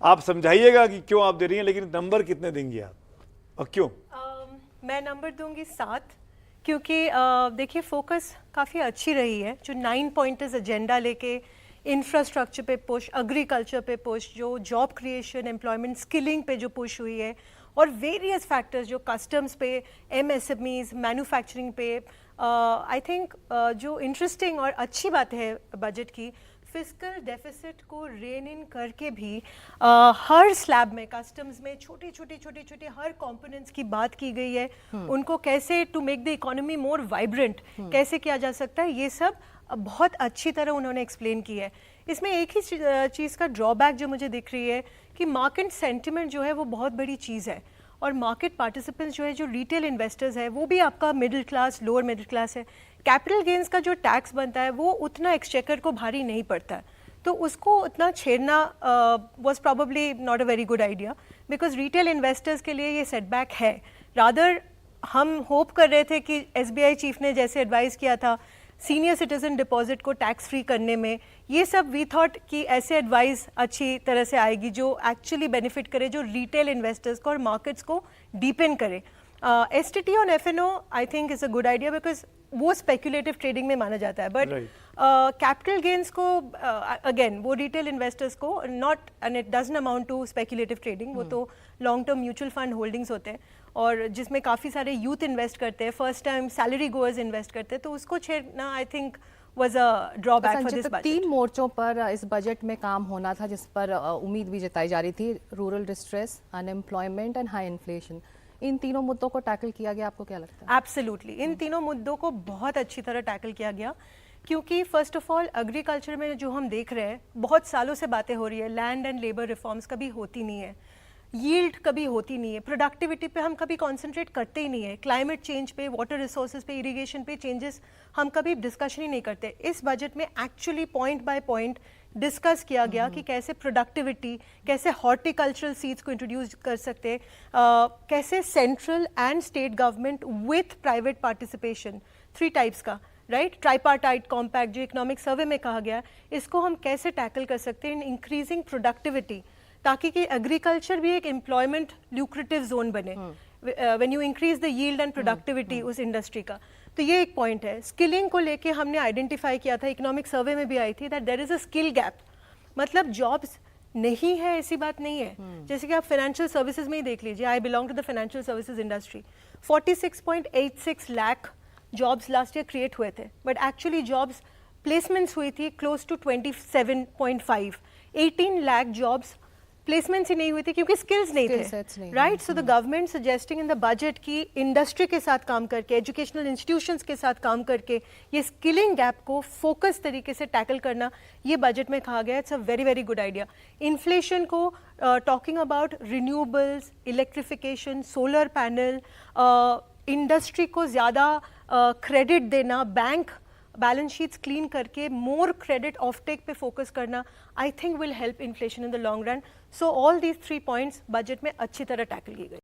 आप समझाइएगा कि क्यों आप दे रही हैं, लेकिन नंबर कितने देंगी आप और क्यों? मैं नंबर दूंगी 7, क्योंकि देखिए फोकस काफ़ी अच्छी रही है। जो 9 पॉइंटर्स एजेंडा लेके इंफ्रास्ट्रक्चर पे पुश, एग्रीकल्चर पे पुश, जो जॉब क्रिएशन, एम्प्लॉयमेंट, स्किलिंग पे जो पुश हुई है, और वेरियस फैक्टर्स जो कस्टम्स पे, एमएसएमईज, मैन्युफैक्चरिंग पे, आई थिंक जो इंटरेस्टिंग और अच्छी बात है बजट की, फिस्कल डेफिसिट को रेन इन करके भी हर स्लैब में, कस्टम्स में छोटे छोटे हर कंपोनेंट्स की बात की गई है। उनको कैसे to make the economy more vibrant कैसे किया जा सकता है, ये सब बहुत अच्छी तरह उन्होंने एक्सप्लेन की है। इसमें एक ही चीज़ का ड्रॉबैक जो मुझे दिख रही है कि मार्केट सेंटिमेंट जो है वो बहुत बड़ी चीज़ है, और मार्केट पार्टिसिपेंट्स जो है, जो रिटेल इन्वेस्टर्स है, वो भी आपका middle class, lower middle class है। कैपिटल गेन्स का जो टैक्स बनता है वो उतना एक्सचेकर को भारी नहीं पड़ता है, तो उसको उतना छेड़ना was probably not a very good idea, because retail investors के लिए ये सेटबैक है। रादर हम होप कर रहे थे कि एसबीआई चीफ ने जैसे एडवाइस किया था सीनियर सिटीजन डिपॉजिट को टैक्स फ्री करने में, ये सब वी थॉट कि ऐसे एडवाइस अच्छी तरह से आएगी जो एक्चुअली बेनिफिट करे, जो रिटेल इन्वेस्टर्स को और मार्केट्स को डीपेन करे। STT on FNO I think is a good idea, because वो स्पेक्यूलेटिव ट्रेडिंग में माना जाता है, बट कैपिटल गेन्स को अगेन वो रिटेल इन्वेस्टर्स को not, and it doesn't amount to speculative trading, वो तो long term mutual fund holdings होते हैं, और जिसमें काफ़ी सारे यूथ इन्वेस्ट करते हैं, first time salary goers invest करते हैं, तो उसको छेड़ना I think was a drawback for this budget. 3 मोर्चों पर इस बजट में काम होना था, जिस पर उम्मीद भी जताई जा रही थी, rural distress, unemployment and high inflation. इन तीनों मुद्दों को टैकल किया गया, आपको क्या लगता है? एब्सोल्युटली, इन तीनों मुद्दों को बहुत अच्छी तरह टैकल किया गया, क्योंकि फर्स्ट ऑफ ऑल एग्रीकल्चर में जो हम देख रहे हैं, बहुत सालों से बातें हो रही है, लैंड एंड लेबर रिफॉर्म्स कभी होती नहीं है, यील्ड कभी होती नहीं है, प्रोडक्टिविटी पे हम कभी कंसंट्रेट करते ही नहीं है, क्लाइमेट चेंज पे, वाटर रिसोर्सेज पे, इरिगेशन पे चेंजेस हम कभी डिस्कशन ही नहीं करते। इस बजट में actually point by point discuss किया गया कि कैसे प्रोडक्टिविटी, कैसे हॉर्टिकल्चरल सीड्स को इंट्रोड्यूस कर सकते, कैसे central and state government with private participation, 3 types का, राइट, ट्राइपार्टाइट कॉम्पैक्ट जो इकोनॉमिक सर्वे में कहा गया, इसको हम कैसे टैकल कर सकते हैं इन इंक्रीजिंग प्रोडक्टिविटी, ताकि कि एग्रीकल्चर भी एक एम्प्लॉयमेंट ल्यूक्रेटिव जोन बने when you increase the yield and productivity उस इंडस्ट्री का। तो ये एक पॉइंट है। स्किलिंग को लेके हमने आइडेंटिफाई किया था, इकोनॉमिक सर्वे में भी आई थी, that there is a skill gap, मतलब जॉब्स नहीं है ऐसी बात नहीं है। जैसे कि आप फाइनेंशियल सर्विसेज में ही देख लीजिए, I belong to the financial services industry, 46.86 lakh jobs last year create हुए थे, बट एक्चुअली जॉब्स प्लेसमेंट्स हुई थी close to 27.5, 18 lakh jobs placements ही नहीं हुई थी क्योंकि स्किल्स नहीं थे, right. So the government suggesting in the budget की इंडस्ट्री के साथ काम करके, एजुकेशनल इंस्टीट्यूशंस के साथ काम करके ये स्किलिंग गैप को फोकस तरीके से टैकल करना, ये बजट में कहा गया। It's a very very good idea. Inflation को talking about renewables, electrification, solar panel, industry को ज़्यादा क्रेडिट देना, बैंक बैलेंस शीट्स क्लीन करके मोर क्रेडिट ऑफ टेक पे फोकस करना, I think will help inflation in the long run. So all these 3 points budget में अच्छी तरह tackle की गई।